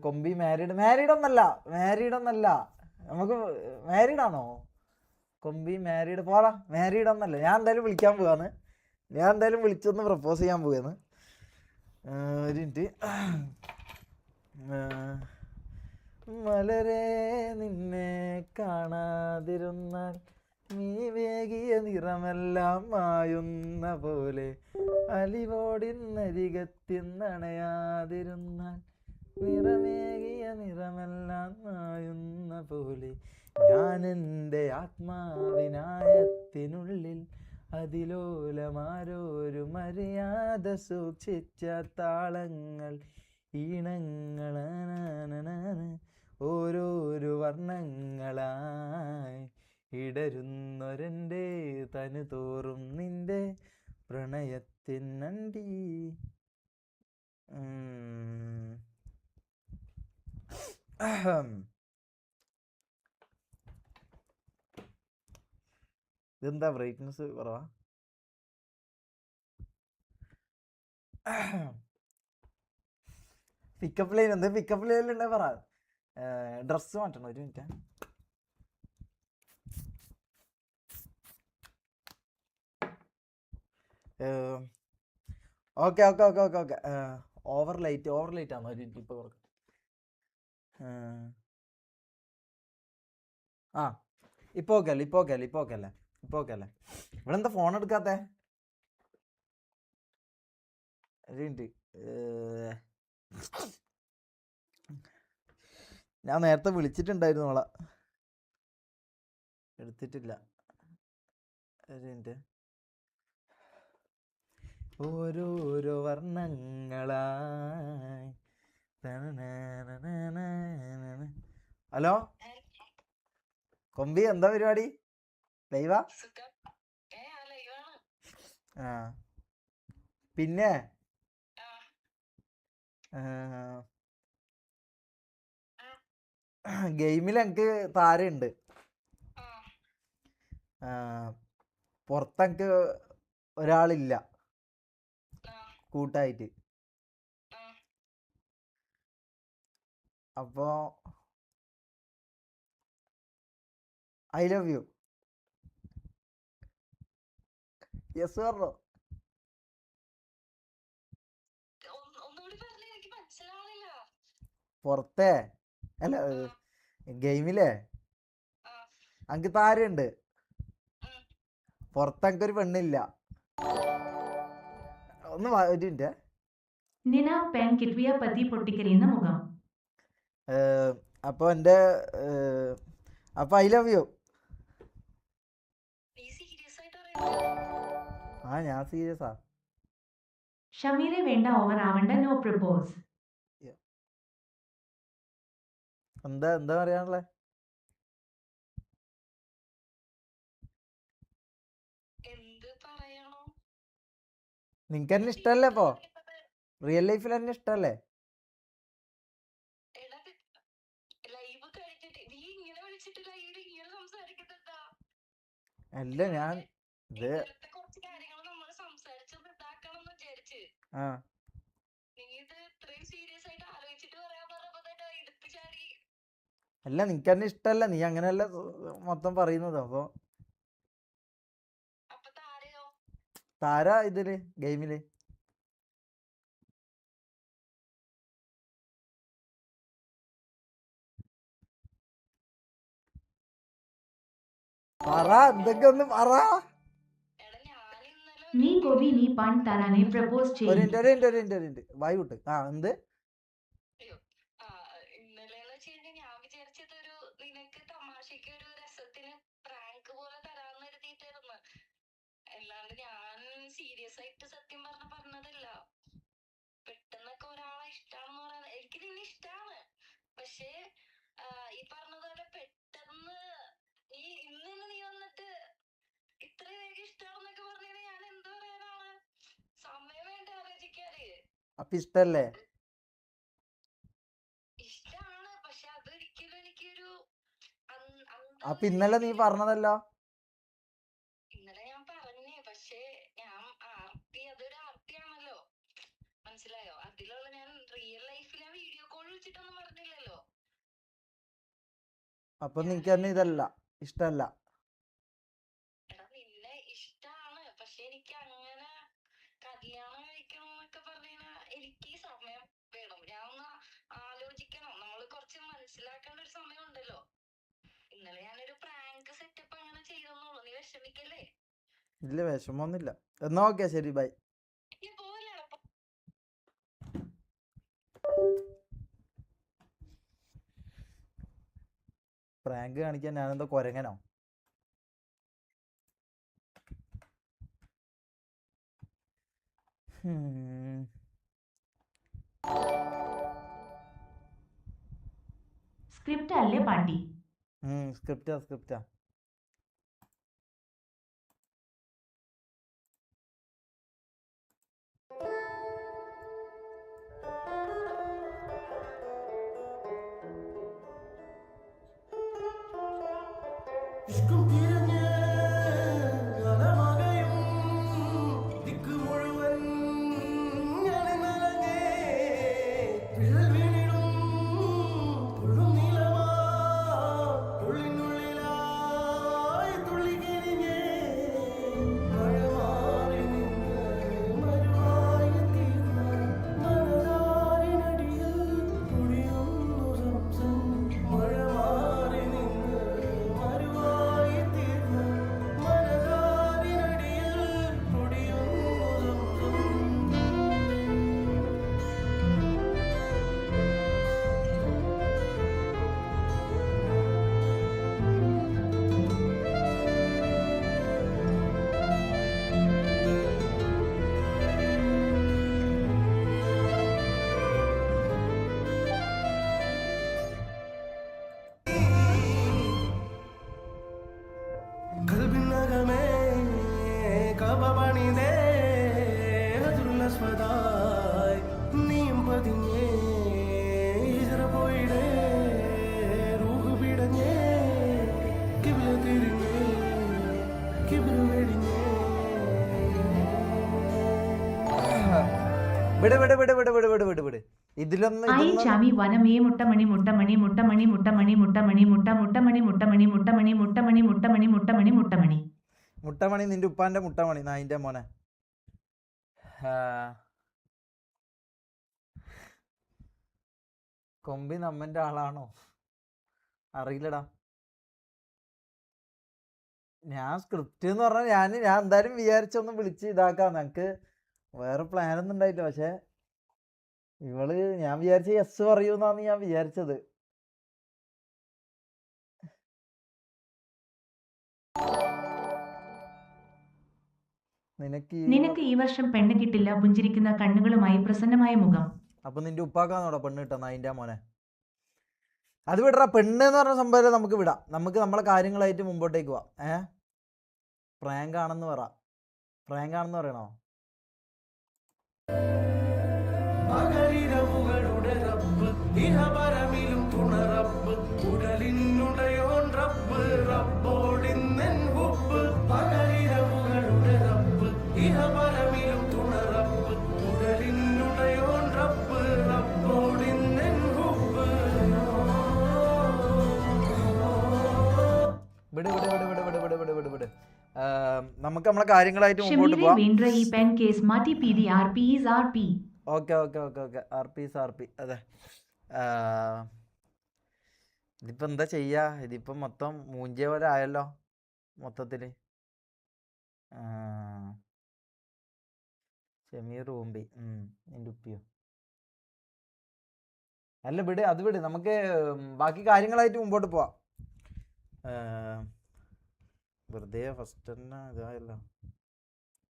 Kombi married ഒന്നല്ല നമുക്ക് മാരീഡാണോ? Kombi married പോടാ, മാരീഡ് ഒന്നല്ല. ഞാൻ എന്തായാലും വിളിക്കാൻ പോവാന്ന്, ഞാൻ എന്തായാലും വിളിച്ചൊന്ന് പ്രപ്പോസ് ചെയ്യാൻ പോവാന്ന്. ഒരു മിനിറ്റ്. മലരെ നിന്നെ കാണാതിരുന്നാൽ നീ വേകിയ നിറമെല്ലാം മായുന്ന പോലെ, അലിവോടിന്നരികത്തിന്നണയാതിരുന്നാൽ നിറമേകിയ നിറമെല്ലാം മായുന്ന പോലെ, ഞാൻ എൻ്റെ ആത്മാവിനായത്തിനുള്ളിൽ അതിലോലമാരോരു മര്യാദ സൂക്ഷിച്ച താളങ്ങൾ ഈണങ്ങളാണ് ഓരോരോ വർണ്ണങ്ങളായി ഇടരുന്നൊരെൻ്റെ തനു തോറും നിന്റെ പ്രണയത്തിനണ്ടി. ഇതെന്താ ബ്രൈറ്റ്നസ് കുറവാ? പിക്കപ്പ് ലൈൻ എന്ത് പിക്കപ്പ് ലൈനിലുണ്ടെ പറ. ഡ്രസ്സ് മാറ്റണം, ഒരു minute. Okay okay okay okay okay over light ആണോ? ഒരു മിനിറ്റ്, ഇപ്പോൾ കൊടുക്കും. ആ ഇപ്പോൾ ഓക്കെ അല്ലേ? ഇവിടെ എന്താ ഫോൺ എടുക്കാത്ത? ഒരു മിനിറ്റ്. ഞാൻ നേരത്തെ വിളിച്ചിട്ടുണ്ടായിരുന്നു അവളെ, എടുത്തിട്ടില്ല. ഒരു മിനിറ്റ്. ഓരോരോ വർണ്ണങ്ങളായി. ഹലോ കൊമ്പി, എന്താ പരിപാടി? ലൈവാ? ആ പിന്നെ ഗെയിമിൽ എനിക്ക് താരമുണ്ട്. പുറത്തെനിക്ക് ഒരാളില്ല കൂട്ടായിട്ട്. അപ്പോ ഐ ലവ് യു. യെസ് പറഞ്ഞോ? പുറത്തെ അല്ല, ഗെയിമിലെ എനിക്ക് താരമുണ്ട്, പുറത്തെനിക്കൊരു പെണ്ണില്ല. ഒന്ന് ഒരു മിനിറ്റ്. അപ്പൊ എൻ്റെ അപ്പൊ ഐ ലവ് യു. ആ ഞാൻ സീരിയസാ. ഷമീറെ വേണ്ട, ഓവർ ആവണ്ട, നോ പ്രപ്പോസ്. എന്താ പറയാനുള്ളേ? നിനക്ക് എന്നെ ഇഷ്ടല്ലേ? ഇപ്പോ റിയൽ ലൈഫിൽ എന്നെ ഇഷ്ടല്ലേ? അല്ല ഞാൻ ഇത് ആ അല്ല, നിനക്ക് എന്നെ ഇഷ്ടല്ല, നീ അങ്ങനെയല്ല മൊത്തം പറയുന്നത്. അപ്പൊ താര ഇതില് ഗെയിമില് പറ, എന്തൊക്കെ ഒന്ന് പറ. നീ കൊവി, നീ പൺ തരാനെ പ്രപ്പോസ് ചെയ്യും. ഒരു മിനിറ്റ് വായി വിട്ട്. ആ എന്ത്? അപ്പൊ ഇഷ്ടല്ലേ? അപ്പൊ ഇന്നലെ നീ പറഞ്ഞതല്ലോ. പറഞ്ഞില്ലല്ലോ. അപ്പൊ നിനക്ക് തന്നെ ഇതല്ല ഇഷ്ടല്ല. എടാ നിന്നെ ഇഷ്ടാണ്, പക്ഷെ എനിക്ക് അങ്ങനെ കല്യാണം കഴിക്കണം എന്നൊക്കെ പറഞ്ഞാ എനിക്ക് ഈ സമയം വേണം. ഞാൻ ഒന്ന് ആലോചിക്കണം. നമ്മള് കുറച്ച് മനസ്സിലാക്കേണ്ട ഒരു സമയം ഉണ്ടല്ലോ. ഇന്നലെ ഞാനൊരു പ്രാങ്ക് സെറ്റപ്പ് അങ്ങനെ ചെയ്തെന്നുള്ളൂ. നീ വിഷമിക്കല്ലേ? ഇല്ല വിഷമൊന്നുമില്ല. എന്നാ ഓക്കെ ശരി ബൈ. നീ പോവല്ലേടാ. പ്രാങ്ക് കാണിക്കാൻ ഞാനെന്തോ കൊരങ്ങനോ? സ്ക്രിപ്റ്റ് അല്ലേ പാണ്ടി? സ്ക്രിപ്റ്റാ. വിട് ഇതിലൊന്നും ഐ ചാമി വനമേ മുട്ടമണി മുട്ടമണി മുട്ടമണി മുട്ടമണി മുട്ടമണി മുട്ട മുട്ടമണി മുട്ടമണി മുട്ടമണി മുട്ടമണി മുട്ടമണി മുട്ടമണി മുട്ടമണി മുട്ടമണി നിന്റെ ഉപ്പാന്റെ മുട്ടമണി നായിന്റെ മോനെ. കൊമ്പി നമ്മന്റെ ആളാണോ അറിയില്ലടാ. ഞാൻ സ്ക്രിപ്റ്റ് എന്ന് പറഞ്ഞാൽ ഞാൻ എന്തായാലും വിചാരിച്ചൊന്ന് വിളിച്ച് ഇതാക്കാം. ഞങ്ങക്ക് വേറെ പ്ലാനൊന്നും ഉണ്ടായില്ല. പക്ഷെ ഇവള് ഞാൻ വിചാരിച്ച യെസ് പറയൂന്നാണ് ഞാൻ വിചാരിച്ചത്. നിനക്ക് ഈ വർഷം പെണ്ണ് കിട്ടില്ല. പുഞ്ചിരിക്കുന്ന കണ്ണുകളുമായി പ്രസന്നമായ മുഖം. അപ്പൊ നിന്റെ ഉപ്പാക്കാന്നോടാ പെണ്ണ് കിട്ടാ നായിന്റെ മോനെ. അത് വിടറാ. പെണ്ണ് എന്ന് പറഞ്ഞ സംഭവം നമുക്ക് വിടാം. നമുക്ക് നമ്മളെ കാര്യങ്ങളായിട്ട് മുമ്പോട്ടേക്ക് പോവാം. പ്രാങ്ക് ആണെന്ന് പറയണോ? വിട്. നമുക്ക് നമ്മളെ കാര്യങ്ങളായിട്ട് മുമ്പോട്ട് പോവാം. ഓക്കെ. R P. അതെ. ഇതിപ്പോ എന്താ ചെയ്യാ? ഇതിപ്പോ മൊത്തം മൂഞ്ചിയ പോലെ ആയല്ലോ മൊത്തത്തില്. ഷമീർ റൂമ്പി നിന്റെ ഉപ്പിയോ? അല്ല വിട്. നമുക്ക് ബാക്കി കാര്യങ്ങളായിട്ട് മുമ്പോട്ട് പോവാം. വെറുതെ ഫസ്റ്റ് തന്നെ ഇതായല്ലോ.